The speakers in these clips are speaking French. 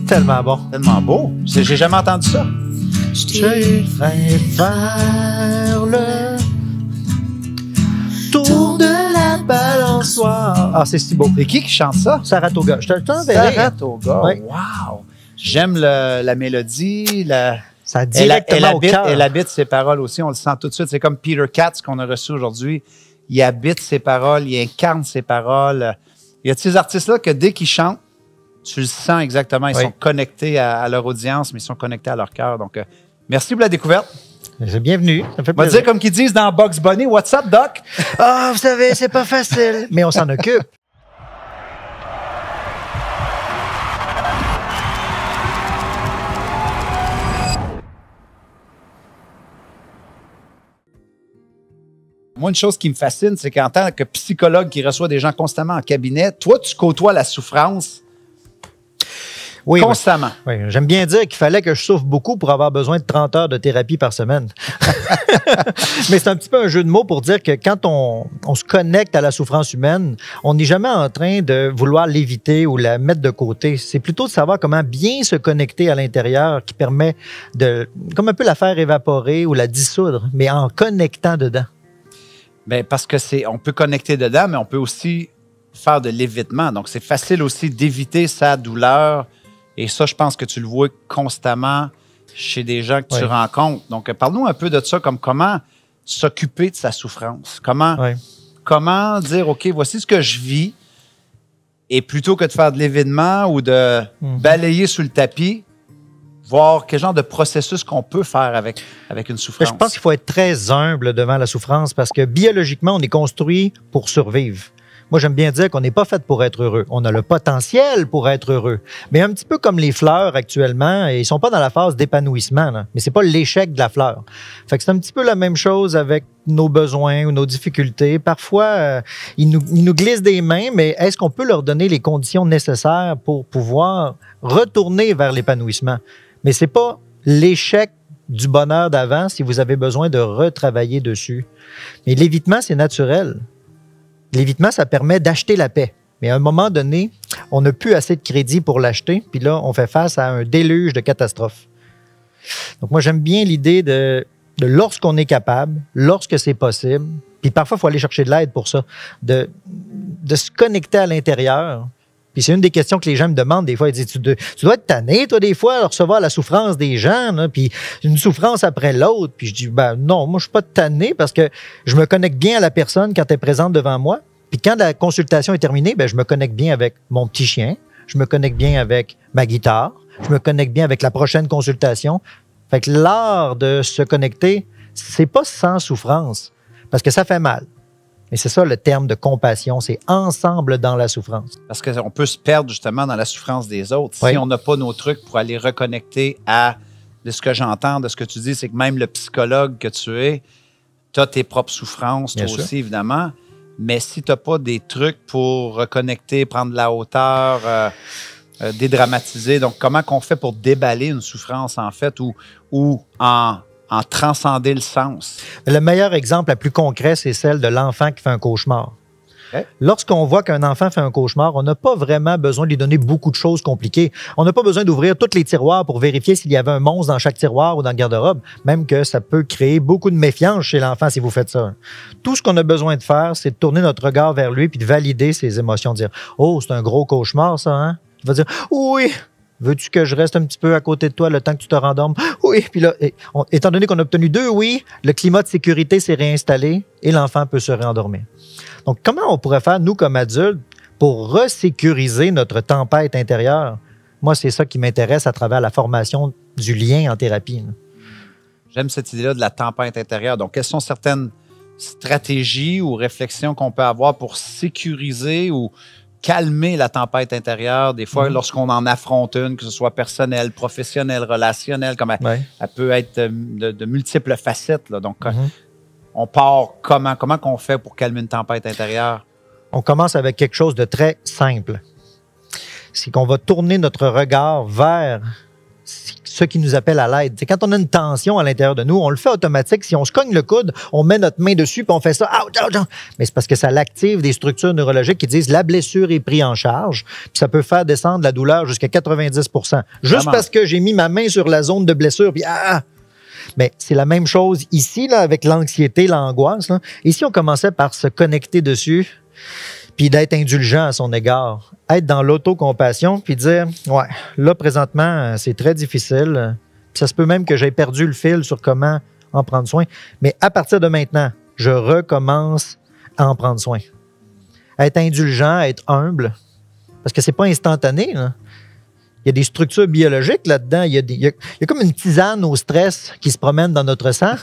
Tellement bon. Tellement beau. J'ai jamais entendu ça. Je t'irai faire le tour de la balançoire. Ah, c'est si beau. Et qui chante ça? Saratoga. Je te l'enverrai. Saratoga. Oui. Wow. J'aime la mélodie. Ça a directement au cœur. Elle habite ses paroles aussi. On le sent tout de suite. C'est comme Peter Katz qu'on a reçu aujourd'hui. Il habite ses paroles. Il incarne ses paroles. Il y a de ces artistes-là que dès qu'ils chantent, tu le sens exactement. Ils sont connectés à leur audience, mais ils sont connectés à leur cœur. Donc, merci pour la découverte. C'est bienvenu. Ça me fait On va plaisir. dire comme qu'ils disent dans Bugs Bunny, « What's up, Doc? » Ah, vous savez, c'est pas facile. Mais on s'en occupe. Moi, une chose qui me fascine, c'est qu'en tant que psychologue qui reçoit des gens constamment en cabinet, toi, tu côtoies la souffrance constamment. Oui. J'aime bien dire qu'il fallait que je souffre beaucoup pour avoir besoin de 30 heures de thérapie par semaine. Mais c'est un petit peu un jeu de mots pour dire que quand on se connecte à la souffrance humaine, on n'est jamais en train de vouloir l'éviter ou la mettre de côté. C'est plutôt de savoir comment bien se connecter à l'intérieur qui permet de, comme un peu la faire évaporer ou la dissoudre, mais en connectant dedans. Bien, parce que on peut connecter dedans, mais on peut aussi faire de l'évitement. Donc, c'est facile aussi d'éviter sa douleur. Et ça, je pense que tu le vois constamment chez des gens que tu rencontres. Donc, parle-nous un peu de ça, comme comment s'occuper de sa souffrance. Comment dire, OK, voici ce que je vis. Et plutôt que de faire de l'évitement ou de balayer sous le tapis, voir quel genre de processus qu'on peut faire avec une souffrance. Je pense qu'il faut être très humble devant la souffrance parce que biologiquement, on est construit pour survivre. Moi, j'aime bien dire qu'on n'est pas fait pour être heureux. On a le potentiel pour être heureux. Mais un petit peu comme les fleurs actuellement, ils sont pas dans la phase d'épanouissement, là. Mais c'est pas l'échec de la fleur. Fait que c'est un petit peu la même chose avec nos besoins ou nos difficultés. Parfois, ils nous glissent des mains, mais est-ce qu'on peut leur donner les conditions nécessaires pour pouvoir retourner vers l'épanouissement? Mais c'est pas l'échec du bonheur d'avant si vous avez besoin de retravailler dessus. Mais l'évitement, c'est naturel. L'évitement, ça permet d'acheter la paix. Mais à un moment donné, on n'a plus assez de crédit pour l'acheter, puis là, on fait face à un déluge de catastrophes. Donc moi, j'aime bien l'idée de lorsqu'on est capable, lorsque c'est possible, puis parfois, il faut aller chercher de l'aide pour ça, de se connecter à l'intérieur. Puis c'est une des questions que les gens me demandent des fois. Ils disent, tu dois être tanné, toi, des fois, à recevoir la souffrance des gens, là, puis une souffrance après l'autre. Puis je dis, ben non, moi, je suis pas tanné parce que je me connecte bien à la personne quand elle est présente devant moi. Puis quand la consultation est terminée, ben je me connecte bien avec mon petit chien, je me connecte bien avec ma guitare, je me connecte bien avec la prochaine consultation. Fait que l'art de se connecter, c'est pas sans souffrance, parce que ça fait mal. Et c'est ça le terme de compassion, c'est ensemble dans la souffrance. Parce qu'on peut se perdre justement dans la souffrance des autres. Si on n'a pas nos trucs pour aller reconnecter de ce que j'entends, de ce que tu dis, c'est que même le psychologue que tu es, tu as tes propres souffrances, toi aussi, évidemment. Mais si tu n'as pas des trucs pour reconnecter, prendre de la hauteur, dédramatiser, donc comment qu'on fait pour déballer une souffrance, en fait, ou en transcender le sens? Le meilleur exemple, le plus concret, c'est celle de l'enfant qui fait un cauchemar. Lorsqu'on voit qu'un enfant fait un cauchemar, on n'a pas vraiment besoin de lui donner beaucoup de choses compliquées. On n'a pas besoin d'ouvrir tous les tiroirs pour vérifier s'il y avait un monstre dans chaque tiroir ou dans le garde-robe, même que ça peut créer beaucoup de méfiance chez l'enfant si vous faites ça. Tout ce qu'on a besoin de faire, c'est de tourner notre regard vers lui puis de valider ses émotions, de dire « Oh, c'est un gros cauchemar, ça, hein? » Il va dire « Oui! » Veux-tu que je reste un petit peu à côté de toi le temps que tu te rendormes? Oui. Puis là, étant donné qu'on a obtenu 2 oui, le climat de sécurité s'est réinstallé et l'enfant peut se réendormir. Donc, comment on pourrait faire, nous, comme adultes, pour resécuriser notre tempête intérieure? Moi, c'est ça qui m'intéresse à travers la formation du lien en thérapie. J'aime cette idée-là de la tempête intérieure. Donc, quelles sont certaines stratégies ou réflexions qu'on peut avoir pour sécuriser ou calmer la tempête intérieure, des fois, lorsqu'on en affronte une, que ce soit personnelle, professionnelle, relationnelle, comme elle peut être de multiples facettes, là. Donc, on part comment qu'on fait pour calmer une tempête intérieure? On commence avec quelque chose de très simple. C'est qu'on va tourner notre regard vers ce qui nous appelle à l'aide. C'est quand on a une tension à l'intérieur de nous, on le fait automatique. Si on se cogne le coude, on met notre main dessus puis on fait ça. Ouch, ouch, ouch. Mais c'est parce que ça l'active des structures neurologiques qui disent la blessure est prise en charge. Puis ça peut faire descendre la douleur jusqu'à 90 % juste parce que j'ai mis ma main sur la zone de blessure. Puis Mais c'est la même chose ici là, avec l'anxiété, l'angoisse. Là. Ici, on commençait par se connecter dessus puis d'être indulgent à son égard. Être dans l'autocompassion, puis dire, ouais, là, présentement, c'est très difficile. Puis ça se peut même que j'ai perdu le fil sur comment en prendre soin. Mais à partir de maintenant, je recommence à en prendre soin. Être indulgent, être humble, parce que c'est pas instantané. Là. Il y a des structures biologiques là-dedans. Il y a comme une tisane au stress qui se promène dans notre sang.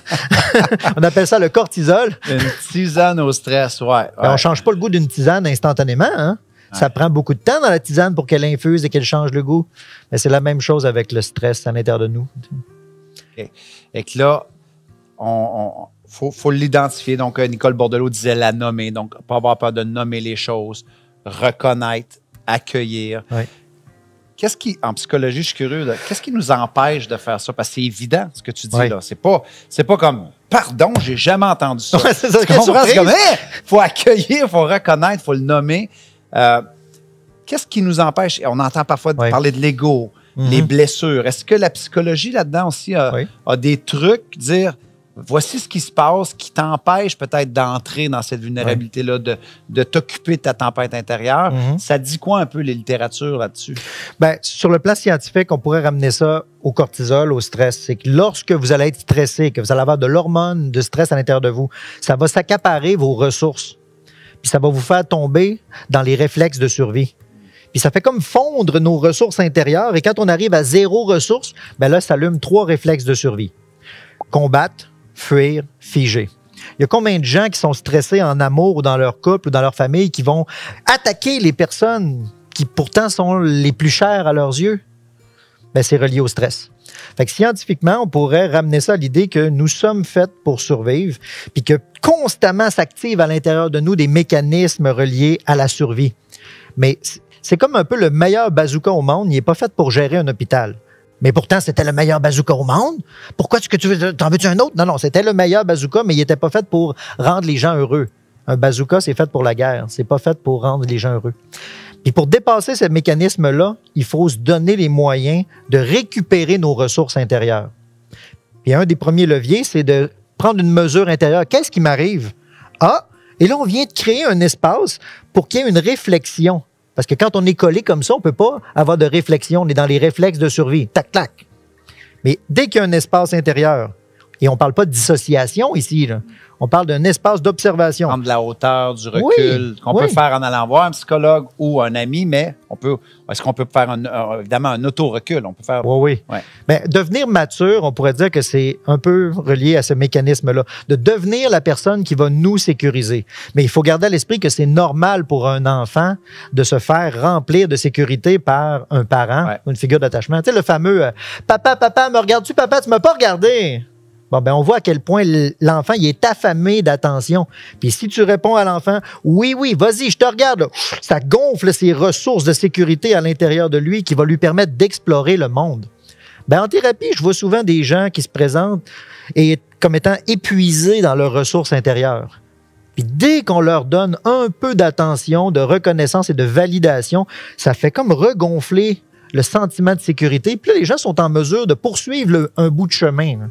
On appelle ça le cortisol. Une tisane au stress, ouais. On ne change pas le goût d'une tisane instantanément. Hein? Ouais. Ça prend beaucoup de temps dans la tisane pour qu'elle infuse et qu'elle change le goût. Mais c'est la même chose avec le stress à l'intérieur de nous. Okay. Et que là, faut l'identifier. Donc, Nicole Bordelot disait la nommer. Donc, pas avoir peur de nommer les choses, reconnaître, accueillir. Ouais. Qu'est-ce qui, en psychologie, je suis curieux, qu'est-ce qui nous empêche de faire ça? Parce que c'est évident, ce que tu dis, là. C'est pas comme, pardon, j'ai jamais entendu ça. Ouais, c'est ça. C'est comme, faut accueillir, faut reconnaître, faut le nommer. Qu'est-ce qui nous empêche? On entend parfois parler de l'ego, les blessures. Est-ce que la psychologie, là-dedans aussi, a des trucs, dire, voici ce qui se passe qui t'empêche peut-être d'entrer dans cette vulnérabilité-là, de t'occuper de ta tempête intérieure. Ça dit quoi un peu les littératures là-dessus? Bien, sur le plan scientifique, on pourrait ramener ça au cortisol, au stress. C'est que lorsque vous allez être stressé, que vous allez avoir de l'hormone de stress à l'intérieur de vous, ça va s'accaparer vos ressources. Puis ça va vous faire tomber dans les réflexes de survie. Puis ça fait comme fondre nos ressources intérieures. Et quand on arrive à 0 ressources, bien là, ça allume 3 réflexes de survie. Combattre, fuir, figer. Il y a combien de gens qui sont stressés en amour ou dans leur couple ou dans leur famille qui vont attaquer les personnes qui pourtant sont les plus chères à leurs yeux? Bien, c'est relié au stress. Fait que scientifiquement, on pourrait ramener ça à l'idée que nous sommes faits pour survivre puis que constamment s'activent à l'intérieur de nous des mécanismes reliés à la survie. Mais c'est comme un peu le meilleur bazooka au monde. Il n'est pas fait pour gérer un hôpital. Mais pourtant, c'était le meilleur bazooka au monde. Pourquoi t'en veux-tu un autre? Non, c'était le meilleur bazooka, mais il n'était pas fait pour rendre les gens heureux. Un bazooka, c'est fait pour la guerre. C'est pas fait pour rendre les gens heureux. Puis pour dépasser ce mécanisme-là, il faut se donner les moyens de récupérer nos ressources intérieures. Puis un des premiers leviers, c'est de prendre une mesure intérieure. Qu'est-ce qui m'arrive? Et là, on vient de créer un espace pour qu'il y ait une réflexion. Parce que quand on est collé comme ça, on ne peut pas avoir de réflexion. On est dans les réflexes de survie. Tac, tac. Mais dès qu'il y a un espace intérieur, et on ne parle pas de dissociation ici, là, on parle d'un espace d'observation. Prendre de la hauteur, du recul, qu'on peut faire en allant voir un psychologue ou un ami, mais est-ce qu'on peut faire évidemment un auto-recul? On peut faire. Oui. Mais devenir mature, on pourrait dire que c'est un peu relié à ce mécanisme-là, de devenir la personne qui va nous sécuriser. Mais il faut garder à l'esprit que c'est normal pour un enfant de se faire remplir de sécurité par un parent, une figure d'attachement. Tu sais, le fameux Papa, me regardes-tu, papa, tu ne m'as pas regardé? Bon, ben on voit à quel point l'enfant il est affamé d'attention. Puis si tu réponds à l'enfant, oui, vas-y, je te regarde, là, ça gonfle ses ressources de sécurité à l'intérieur de lui qui va lui permettre d'explorer le monde. Ben, en thérapie, je vois souvent des gens qui se présentent comme étant épuisés dans leurs ressources intérieures. Puis dès qu'on leur donne un peu d'attention, de reconnaissance et de validation, ça fait comme regonfler le sentiment de sécurité. Puis là, les gens sont en mesure de poursuivre un bout de chemin. Là.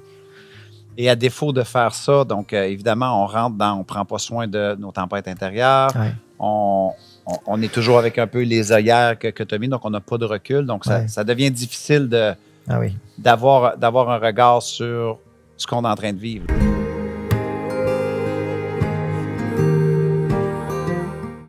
Et à défaut de faire ça, donc évidemment, on prend pas soin de nos tempêtes intérieures. On est toujours avec un peu les œillères que tu as mis, donc on n'a pas de recul. Donc ça devient difficile d'avoir un regard sur ce qu'on est en train de vivre.